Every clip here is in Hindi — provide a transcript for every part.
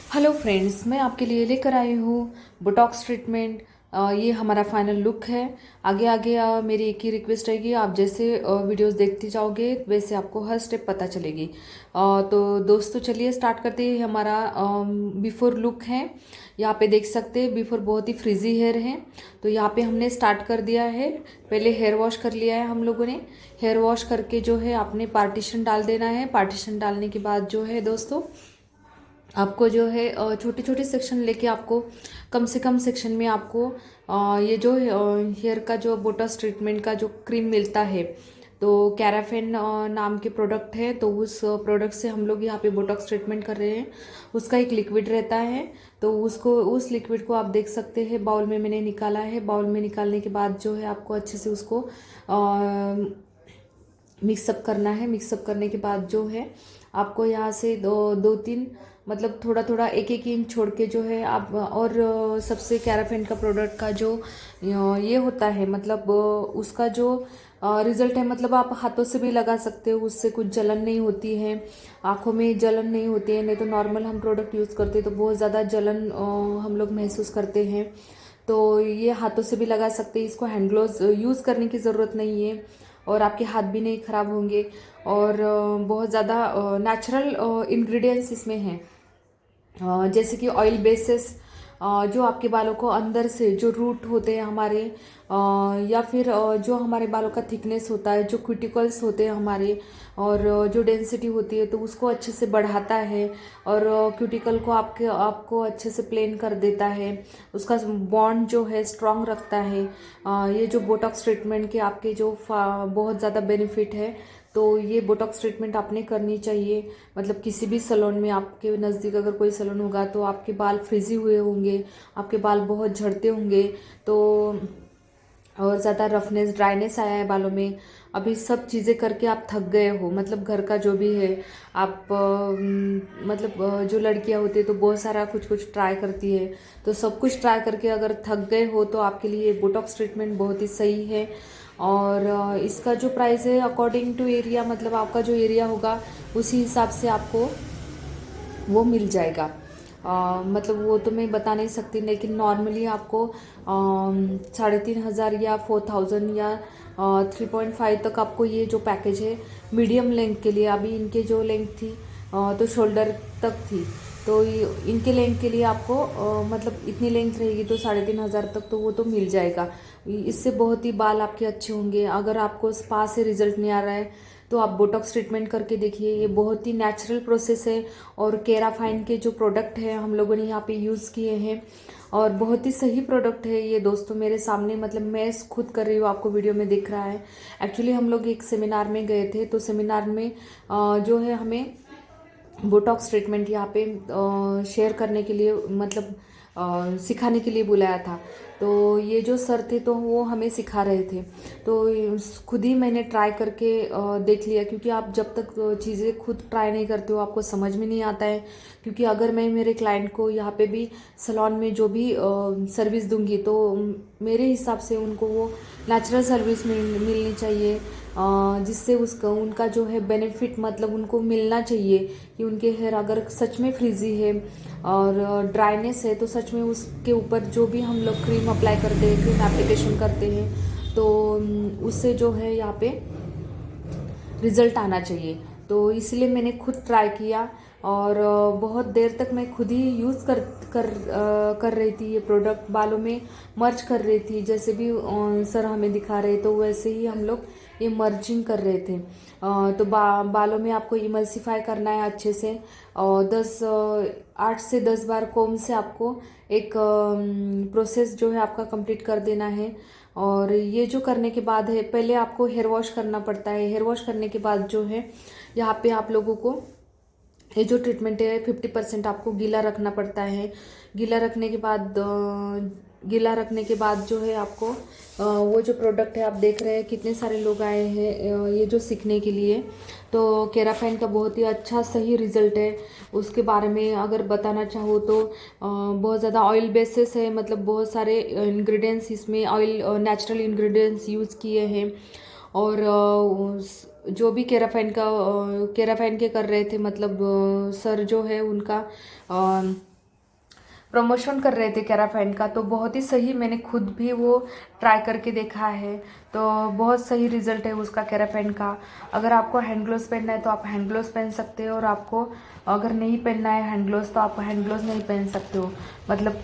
हेलो फ्रेंड्स, मैं आपके लिए लेकर आई हूँ बोटॉक्स ट्रीटमेंट। ये हमारा फाइनल लुक है। आगे आगे मेरी एक ही रिक्वेस्ट रहेगी, आप जैसे वीडियोस देखते जाओगे वैसे आपको हर स्टेप पता चलेगी। तो दोस्तों चलिए स्टार्ट करते हैं। हमारा बिफोर लुक है, यहाँ पे देख सकते हैं। बिफोर बहुत ही फ्रिजी हेयर है, तो यहाँ पे हमने स्टार्ट कर दिया है। पहले हेयर वॉश कर लिया है हम लोगों ने। हेयर वॉश करके जो है आपने पार्टीशन डाल देना है। पार्टीशन डालने के बाद जो है दोस्तों, आपको जो है छोटे छोटे सेक्शन लेके आपको कम से कम सेक्शन में आपको ये जो हेयर का जो बोटॉक्स ट्रीटमेंट का जो क्रीम मिलता है, तो कैराफेन नाम के प्रोडक्ट है। तो उस प्रोडक्ट से हम लोग यहाँ पे बोटॉक्स ट्रीटमेंट कर रहे हैं। उसका एक लिक्विड रहता है, तो उस लिक्विड को आप देख सकते हैं। बाउल में मैंने निकाला है। बाउल में निकालने के बाद जो है आपको अच्छे से उसको मिक्सअप करना है। मिक्सअप करने के बाद जो है आपको यहाँ से दो तीन मतलब थोड़ा थोड़ा एक एक इंच छोड़ के जो है आप और सबसे कैराफेन का प्रोडक्ट का जो ये होता है, मतलब उसका जो रिजल्ट है, मतलब आप हाथों से भी लगा सकते हो, उससे कुछ जलन नहीं होती है, आंखों में जलन नहीं होती है। नहीं तो नॉर्मल हम प्रोडक्ट यूज़ करते हैं तो बहुत ज़्यादा जलन हम लोग महसूस करते हैं। तो ये हाथों से भी लगा सकते हैं। इसको हैंड ग्लोव्स यूज़ करने की ज़रूरत नहीं है और आपके हाथ भी नहीं ख़राब होंगे। और बहुत ज़्यादा नेचुरल इंग्रेडिएंट्स इसमें हैं, जैसे कि ऑयल बेसिस, जो आपके बालों को अंदर से जो रूट होते हैं हमारे, या फिर जो हमारे बालों का थिकनेस होता है, जो क्यूटिकल्स होते हैं हमारे, और जो डेंसिटी होती है तो उसको अच्छे से बढ़ाता है। और क्यूटिकल को आपको अच्छे से प्लेन कर देता है। उसका बॉन्ड जो है स्ट्रांग रखता है। ये जो बोटॉक्स ट्रीटमेंट के आपके जो बहुत ज़्यादा बेनिफिट है। तो ये बोटॉक्स ट्रीटमेंट आपने करनी चाहिए। मतलब किसी भी सैलून में, आपके नज़दीक अगर कोई सैलून होगा तो आपके बाल फ्रिजी हुए होंगे, आपके बाल बहुत झड़ते होंगे, तो और ज़्यादा रफनेस ड्राइनेस आया है बालों में। अभी सब चीज़ें करके आप थक गए हो, मतलब घर का जो भी है आप मतलब जो लड़कियां होती है तो बहुत सारा कुछ कुछ ट्राई करती है। तो सब कुछ ट्राई करके अगर थक गए हो तो आपके लिए बोटॉक्स ट्रीटमेंट बहुत ही सही है। और इसका जो प्राइस है अकॉर्डिंग टू एरिया, मतलब आपका जो एरिया होगा उसी हिसाब से आपको वो मिल जाएगा। मतलब वो तो मैं बता नहीं सकती, लेकिन नॉर्मली आपको 3,500 या 4,000 या 3.5 तक आपको ये जो पैकेज है मीडियम लेंथ के लिए। अभी इनके जो लेंथ थी तो शोल्डर तक थी, तो इनके लेंथ के लिए आपको मतलब इतनी लेंथ रहेगी तो 3,500 तक तो वो तो मिल जाएगा। इससे बहुत ही बाल आपके अच्छे होंगे। अगर आपको स्पा से रिजल्ट नहीं आ रहा है तो आप बोटॉक्स ट्रीटमेंट करके देखिए। ये बहुत ही नेचुरल प्रोसेस है और केराफाइन के जो प्रोडक्ट है हम लोगों ने यहाँ पे यूज़ किए हैं और बहुत ही सही प्रोडक्ट है ये दोस्तों मेरे सामने। मतलब मैं खुद कर रही हूँ, आपको वीडियो में दिख रहा है। एक्चुअली हम लोग एक सेमिनार में गए थे, तो सेमिनार में जो है हमें बोटॉक्स ट्रीटमेंट यहाँ पे शेयर करने के लिए, मतलब सिखाने के लिए बुलाया था। तो ये जो सर थे तो वो हमें सिखा रहे थे। तो खुद ही मैंने ट्राई करके देख लिया, क्योंकि आप जब तक चीज़ें खुद ट्राई नहीं करते हो आपको समझ में नहीं आता है। क्योंकि अगर मैं मेरे क्लाइंट को यहाँ पे भी सैलून में जो भी सर्विस दूंगी तो मेरे हिसाब से उनको वो नेचुरल सर्विस मिलनी चाहिए, जिससे उसका उनका जो है बेनिफिट मतलब उनको मिलना चाहिए। कि उनके हेयर अगर सच में फ्रीजी है और ड्राइनेस है तो सच में उसके ऊपर जो भी हम लोग क्रीम अप्लाई करते हैं, क्रीम एप्लीकेशन करते हैं, तो उससे जो है यहाँ पे रिजल्ट आना चाहिए। तो इसलिए मैंने खुद ट्राई किया और बहुत देर तक मैं खुद ही यूज़ कर रही थी ये प्रोडक्ट। बालों में मर्ज कर रही थी, जैसे भी सर हमें दिखा रहे तो वैसे ही हम लोग ये मर्जिंग कर रहे थे। तो बालों में आपको इमल्सिफाई करना है अच्छे से, और 8 से 10 बार कोम से आपको एक प्रोसेस जो है आपका कंप्लीट कर देना है। और ये जो करने के बाद है, पहले आपको हेयर वॉश करना पड़ता है। हेयर वॉश करने के बाद जो है यहाँ पे आप लोगों को ये जो ट्रीटमेंट है 50% आपको गीला रखना पड़ता है। गीला रखने के बाद जो है आपको वो जो प्रोडक्ट है, आप देख रहे हैं कितने सारे लोग आए हैं ये जो सीखने के लिए। तो केराफाइन का बहुत ही अच्छा सही रिजल्ट है। उसके बारे में अगर बताना चाहो तो बहुत ज़्यादा ऑयल बेसिस है, मतलब बहुत सारे इंग्रेडिएंट्स इसमें ऑयल नेचुरल इंग्रेडिएंट्स यूज़ किए हैं। और जो भी केराफाइन के कर रहे थे, मतलब सर जो है उनका प्रमोशन कर रहे थे कैराफैन का, तो बहुत ही सही, मैंने खुद भी वो ट्राई करके देखा है, तो बहुत सही रिजल्ट है उसका कैराफैन का। अगर आपको हैंड ग्लोव्स पहनना है तो आप हैंड ग्लोव्स पहन सकते हो, और आपको अगर नहीं पहनना है हैंड ग्लोव्स तो आप हैंड ग्लोव्स नहीं पहन सकते हो। मतलब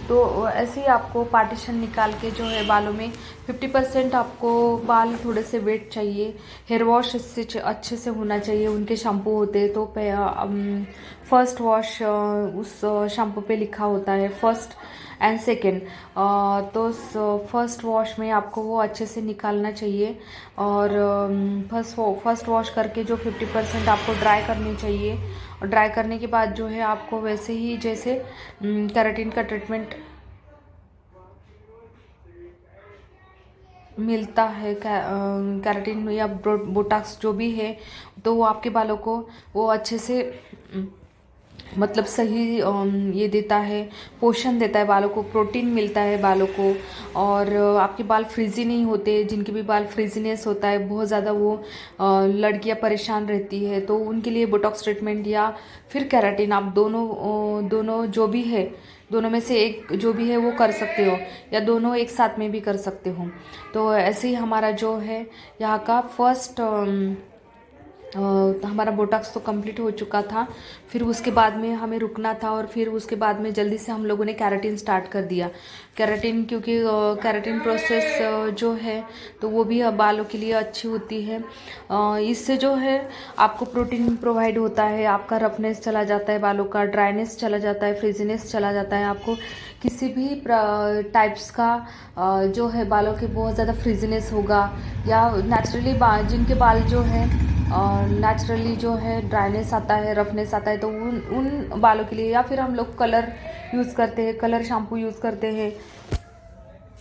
तो ऐसे ही आपको पार्टीशन निकाल के जो है बालों में 50% आपको बाल थोड़े से वेट चाहिए। हेयर वॉश इससे अच्छे से होना चाहिए। उनके शैम्पू होते हैं तो फर्स्ट वॉश उस शैम्पू पे लिखा होता है फर्स्ट एंड सेकेंड, तो फर्स्ट वॉश में आपको वो अच्छे से निकालना चाहिए। और फर्स्ट वॉश करके जो 50% आपको ड्राई करनी चाहिए, और ड्राई करने के बाद जो है आपको वैसे ही जैसे केराटिन का ट्रीटमेंट मिलता है, केराटिन या बोटॉक्स जो भी है, तो वो आपके बालों को वो अच्छे से मतलब सही ये देता है, पोषण देता है बालों को, प्रोटीन मिलता है बालों को, और आपके बाल फ्रीजी नहीं होते। जिनके भी बाल फ्रीजीनेस होता है बहुत ज़्यादा, वो लड़कियां परेशान रहती है, तो उनके लिए बोटॉक्स ट्रीटमेंट या फिर केराटिन, आप दोनों जो भी है, दोनों में से एक जो भी है वो कर सकते हो, या दोनों एक साथ में भी कर सकते हो। तो ऐसे ही हमारा जो है यहाँ का फर्स्ट हमारा बोटॉक्स तो कंप्लीट हो चुका था। फिर उसके बाद में हमें रुकना था, और फिर उसके बाद में जल्दी से हम लोगों ने केराटिन स्टार्ट कर दिया। केराटिन क्योंकि केराटिन प्रोसेस जो है तो वो भी बालों के लिए अच्छी होती है। इससे जो है आपको प्रोटीन प्रोवाइड होता है, आपका रफनेस चला जाता है, बालों का ड्राइनेस चला जाता है, फ्रिजीनेस चला जाता है। आपको किसी भी टाइप्स का जो है बालों के बहुत ज़्यादा फ्रिजीनेस होगा, या नेचुरली जिनके बाल जो है नेचुरली जो है ड्राइनेस आता है, रफनेस आता है, तो उन बालों के लिए, या फिर हम लोग कलर यूज़ करते हैं, कलर शैम्पू यूज़ करते हैं,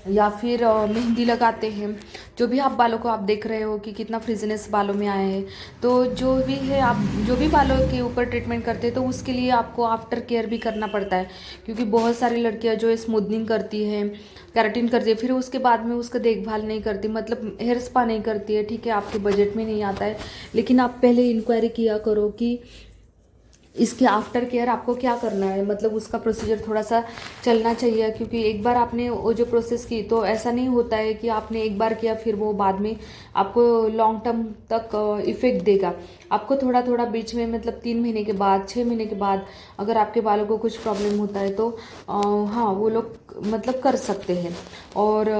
या फिर मेहंदी लगाते हैं। जो भी आप बालों को आप देख रहे हो कि कितना फ्रिजीनेस बालों में आया है, तो जो भी है आप जो भी बालों के ऊपर ट्रीटमेंट करते हैं तो उसके लिए आपको आफ्टर केयर भी करना पड़ता है। क्योंकि बहुत सारी लड़कियां जो स्मूथनिंग करती है, केराटिन करती है, फिर उसके बाद में उसका देखभाल नहीं करती, मतलब हेयर स्पा नहीं करती है। ठीक है, आपके बजट में नहीं आता है, लेकिन आप पहले इंक्वायरी किया करो कि इसके आफ्टर केयर आपको क्या करना है, मतलब उसका प्रोसीजर थोड़ा सा चलना चाहिए। क्योंकि एक बार आपने वो जो प्रोसेस की तो ऐसा नहीं होता है कि आपने एक बार किया फिर वो बाद में आपको लॉन्ग टर्म तक इफ़ेक्ट देगा। आपको थोड़ा थोड़ा बीच में, मतलब 3 महीने के बाद, 6 महीने के बाद अगर आपके बालों को कुछ प्रॉब्लम होता है तो हाँ वो लोग मतलब कर सकते हैं। और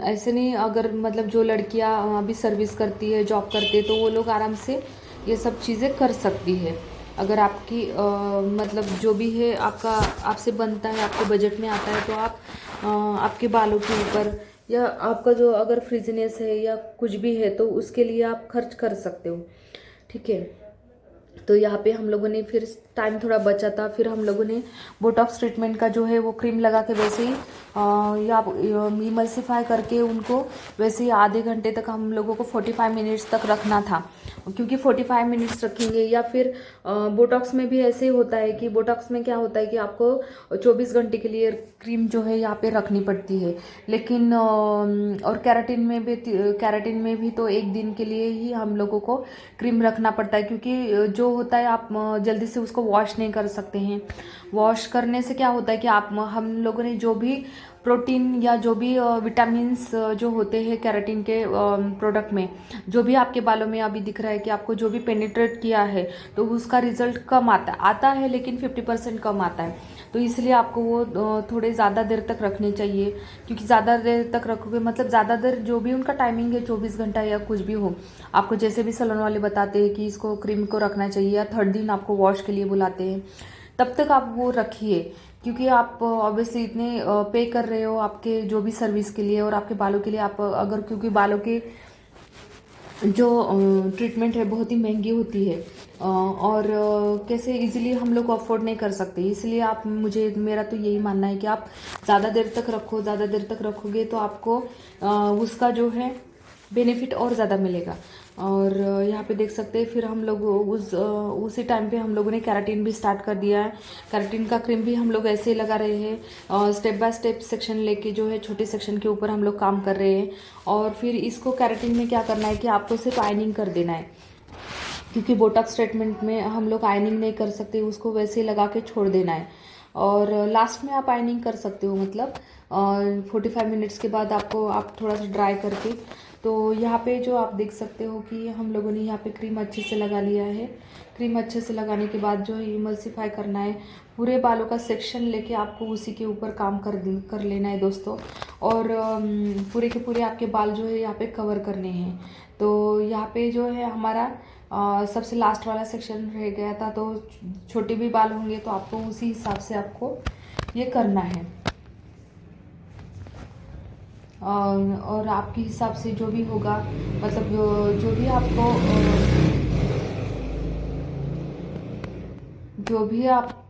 ऐसे नहीं, अगर मतलब जो लड़कियां अभी सर्विस करती है, जॉब करती है, तो वो लोग आराम से ये सब चीज़ें कर सकती है। अगर आपकी मतलब जो भी है आपका आपसे बनता है, आपके बजट में आता है, तो आप आपके बालों के ऊपर, या आपका जो अगर फ्रिजीनेस है या कुछ भी है तो उसके लिए आप खर्च कर सकते हो। ठीक है, तो यहाँ पे हम लोगों ने फिर टाइम थोड़ा बचा था, फिर हम लोगों ने बोटॉक्स ट्रीटमेंट का जो है वो क्रीम लगा के वैसे ही या इमल्सिफाई करके उनको वैसे ही आधे घंटे तक हम लोगों को 45 मिनट्स तक रखना था। क्योंकि 45 मिनट्स रखेंगे, या फिर बोटॉक्स में भी ऐसे ही होता है कि बोटॉक्स में क्या होता है कि आपको 24 घंटे के लिए क्रीम जो है यहाँ पे रखनी पड़ती है। लेकिन और केराटिन में भी तो 1 दिन के लिए ही हम लोगों को क्रीम रखना पड़ता है। क्योंकि जो होता है आप जल्दी से उसको वॉश नहीं कर सकते हैं। वॉश करने से क्या होता है कि हम लोगों ने जो भी प्रोटीन या जो भी विटामिन्स जो होते हैं केराटिन के प्रोडक्ट में, जो भी आपके बालों में अभी दिख रहा है कि आपको जो भी पेनिट्रेट किया है, तो उसका रिजल्ट कम आता है, लेकिन 50% कम आता है। तो इसलिए आपको वो थोड़े ज़्यादा देर तक रखने चाहिए। क्योंकि ज़्यादा देर तक रखोगे, मतलब ज़्यादा देर जो भी उनका टाइमिंग है 24 घंटा या कुछ भी हो, आपको जैसे भी सैलून वाले बताते हैं कि इसको क्रीम को रखना चाहिए, या 3rd दिन आपको वॉश के लिए बुलाते हैं, तब तक आप वो रखिए। क्योंकि आप ऑब्वियसली इतने पे कर रहे हो आपके जो भी सर्विस के लिए और आपके बालों के लिए, आप अगर, क्योंकि बालों के जो ट्रीटमेंट है बहुत ही महंगी होती है, और कैसे इजीली हम लोग अफोर्ड नहीं कर सकते। इसलिए आप मेरा तो यही मानना है कि आप ज़्यादा देर तक रखो, ज़्यादा देर तक रखोगे तो आपको उसका जो है बेनिफिट और ज़्यादा मिलेगा। और यहाँ पे देख सकते हैं फिर हम लोग उसी टाइम पे हम लोगों ने केराटिन भी स्टार्ट कर दिया है। केराटिन का क्रीम भी हम लोग ऐसे ही लगा रहे हैं, स्टेप बाय स्टेप सेक्शन लेके जो है छोटे सेक्शन के ऊपर हम लोग काम कर रहे हैं। और फिर इसको केराटिन में क्या करना है कि आपको सिर्फ आयनिंग कर देना है। क्योंकि बोटॉक्स ट्रीटमेंट में हम लोग आयनिंग नहीं कर सकते, उसको वैसे ही लगा के छोड़ देना है। और लास्ट में आप आयनिंग कर सकते हो, मतलब 45 मिनट्स के बाद आपको आप थोड़ा सा ड्राई करके। तो यहाँ पे जो आप देख सकते हो कि हम लोगों ने यहाँ पे क्रीम अच्छे से लगा लिया है। क्रीम अच्छे से लगाने के बाद जो है इमल्सिफाई करना है, पूरे बालों का सेक्शन लेके आपको उसी के ऊपर काम कर लेना है दोस्तों। और पूरे के पूरे आपके बाल जो है यहाँ पे कवर करने हैं। तो यहाँ पे जो है हमारा सबसे लास्ट वाला सेक्शन रह गया था, तो छोटे भी बाल होंगे तो आपको उसी हिसाब से आपको ये करना है। और आपके हिसाब से जो भी होगा, मतलब जो भी आपको जो भी आप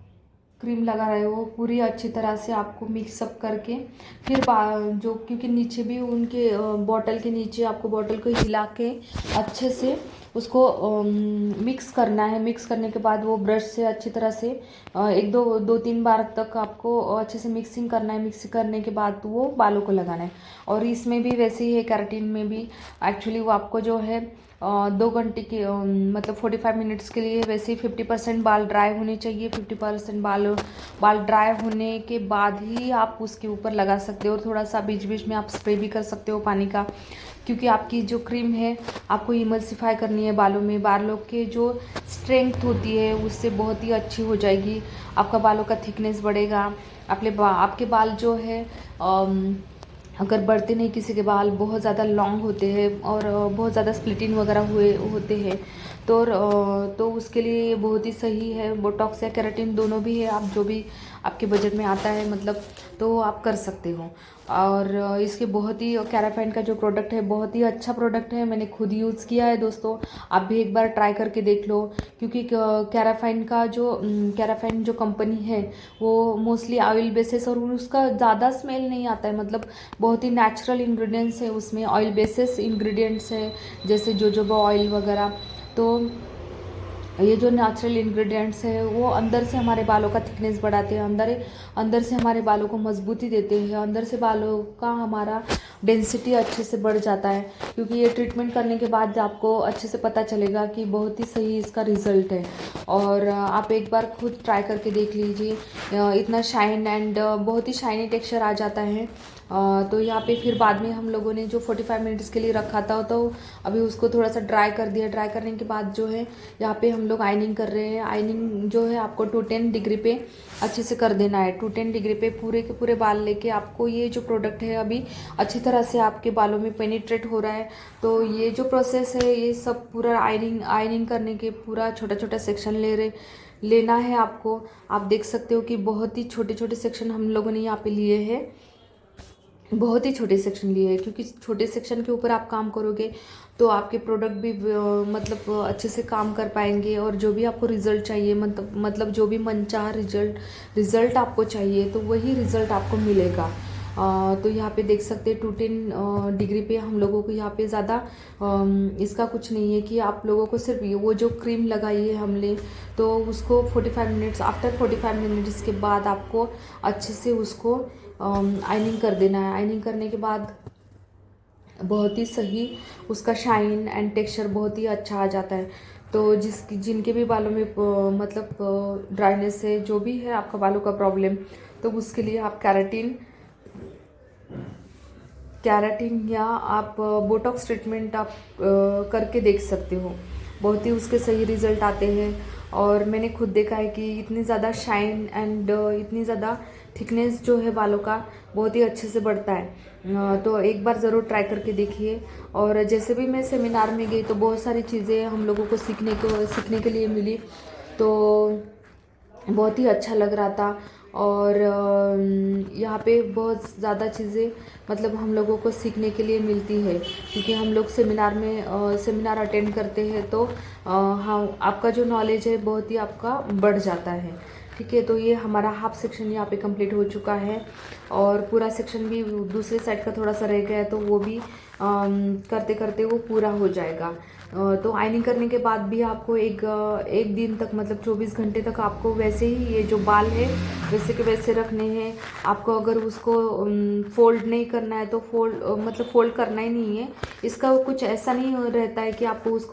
क्रीम लगा रहे हो पूरी अच्छी तरह से आपको मिक्सअप करके फिर जो, क्योंकि नीचे भी उनके बॉटल के नीचे आपको बॉटल को हिला के अच्छे से उसको मिक्स करना है। मिक्स करने के बाद वो ब्रश से अच्छी तरह से एक दो तीन बार तक आपको अच्छे से मिक्सिंग करना है। मिक्स करने के बाद वो बालों को लगाना है। और इसमें भी वैसे ही है, केराटिन में भी एक्चुअली वो आपको जो है 2 घंटे के मतलब 45 मिनट्स के लिए वैसे ही 50% बाल ड्राई होने चाहिए। 50% बाल ड्राई होने के बाद ही आप उसके ऊपर लगा सकते हो। और थोड़ा सा बीच बीच में आप स्प्रे भी कर सकते हो पानी का, क्योंकि आपकी जो क्रीम है आपको इमल्सिफाई करनी है बालों में। बालों के जो स्ट्रेंथ होती है उससे बहुत ही अच्छी हो जाएगी, आपका बालों का थिकनेस बढ़ेगा। आपके बाल जो है अगर बढ़ते नहीं, किसी के बाल बहुत ज़्यादा लॉन्ग होते हैं और बहुत ज़्यादा स्प्लिटिंग वगैरह हुए होते हैं, तो उसके लिए बहुत ही सही है। बोटॉक्स या केराटिन दोनों भी है, आप जो भी आपके बजट में आता है मतलब तो आप कर सकते हो। और इसके बहुत ही कैराफाइन का जो प्रोडक्ट है बहुत ही अच्छा प्रोडक्ट है, मैंने खुद यूज़ किया है दोस्तों। आप भी एक बार ट्राई करके देख लो, क्योंकि कैराफाइन जो कंपनी है वो मोस्टली ऑयल बेसिस और उसका ज़्यादा स्मेल नहीं आता है, मतलब बहुत ही नेचुरल इंग्रेडिएंट्स है उसमें, ऑयल बेसिस इंग्रेडिएंट्स है जैसे जोजोबा ऑयल वगैरह। तो ये जो नेचुरल इंग्रेडिएंट्स है वो अंदर से हमारे बालों का थिकनेस बढ़ाते हैं, अंदर से हमारे बालों को मजबूती देते हैं, अंदर से बालों का हमारा डेंसिटी अच्छे से बढ़ जाता है। क्योंकि ये ट्रीटमेंट करने के बाद आपको अच्छे से पता चलेगा कि बहुत ही सही इसका रिज़ल्ट है। और आप एक बार खुद ट्राई करके देख लीजिए, इतना शाइन एंड बहुत ही शाइनी टेक्सचर आ जाता है। तो यहाँ पे फिर बाद में हम लोगों ने जो 45 मिनट्स के लिए रखा था तो अभी उसको थोड़ा सा ड्राई कर दिया। ड्राई करने के बाद जो है यहाँ पे हम लोग आयनिंग कर रहे हैं। आयनिंग जो है आपको 210 डिग्री पे अच्छे से कर देना है। 210 डिग्री पे पूरे के पूरे बाल लेके आपको ये जो प्रोडक्ट है अभी अच्छी तरह से आपके बालों में पेनिट्रेट हो रहा है। तो ये जो प्रोसेस है ये सब पूरा आयनिंग करने के पूरा छोटा छोटा सेक्शन लेना है आपको। आप देख सकते हो कि बहुत ही छोटे छोटे सेक्शन हम लोगों ने यहाँ पे लिए हैं, बहुत ही छोटे सेक्शन लिए हैं, क्योंकि छोटे सेक्शन के ऊपर आप काम करोगे तो आपके प्रोडक्ट भी मतलब अच्छे से काम कर पाएंगे। और जो भी आपको रिज़ल्ट चाहिए, मतलब जो भी मनचाहा रिज़ल्ट आपको चाहिए तो वही रिज़ल्ट आपको मिलेगा। तो यहाँ पे देख सकते हैं 210 डिग्री पे हम लोगों को यहाँ पे ज़्यादा इसका कुछ नहीं है कि आप लोगों को सिर्फ वो जो क्रीम लगाई है हमने तो उसको 45 मिनट्स, आफ्टर 45 मिनट्स के बाद आपको अच्छे से उसको आयनिंग कर देना है। आयनिंग करने के बाद बहुत ही सही उसका शाइन एंड टेक्सचर बहुत ही अच्छा आ जाता है। तो जिनके भी बालों में मतलब ड्राइनेस है, जो भी है आपका बालों का प्रॉब्लम, तो उसके लिए आप कैराटिन या आप बोटॉक्स ट्रीटमेंट आप करके देख सकते हो। बहुत ही उसके सही रिज़ल्ट आते हैं। और मैंने खुद देखा है कि इतनी ज़्यादा शाइन एंड इतनी ज़्यादा थिकनेस जो है बालों का बहुत ही अच्छे से बढ़ता है। तो एक बार ज़रूर ट्राई करके देखिए। और जैसे भी मैं सेमिनार में गई तो बहुत सारी चीज़ें हम लोगों को सीखने के लिए मिली, तो बहुत ही अच्छा लग रहा था। और यहाँ पे बहुत ज़्यादा चीज़ें मतलब हम लोगों को सीखने के लिए मिलती है, क्योंकि हम लोग सेमिनार अटेंड करते हैं तो हाँ, आपका जो नॉलेज है बहुत ही आपका बढ़ जाता है। ठीक है, तो ये हमारा हाफ सेक्शन यहाँ पे कंप्लीट हो चुका है और पूरा सेक्शन भी दूसरे साइड का थोड़ा सा रह गया है, तो वो भी करते करते वो पूरा हो जाएगा। तो आयनिंग करने के बाद भी आपको एक दिन तक मतलब 24 घंटे तक आपको वैसे ही ये जो बाल है वैसे के वैसे रखने हैं। आपको अगर उसको फोल्ड नहीं करना है तो फोल्ड करना ही नहीं है। इसका कुछ ऐसा नहीं रहता है कि आपको उसको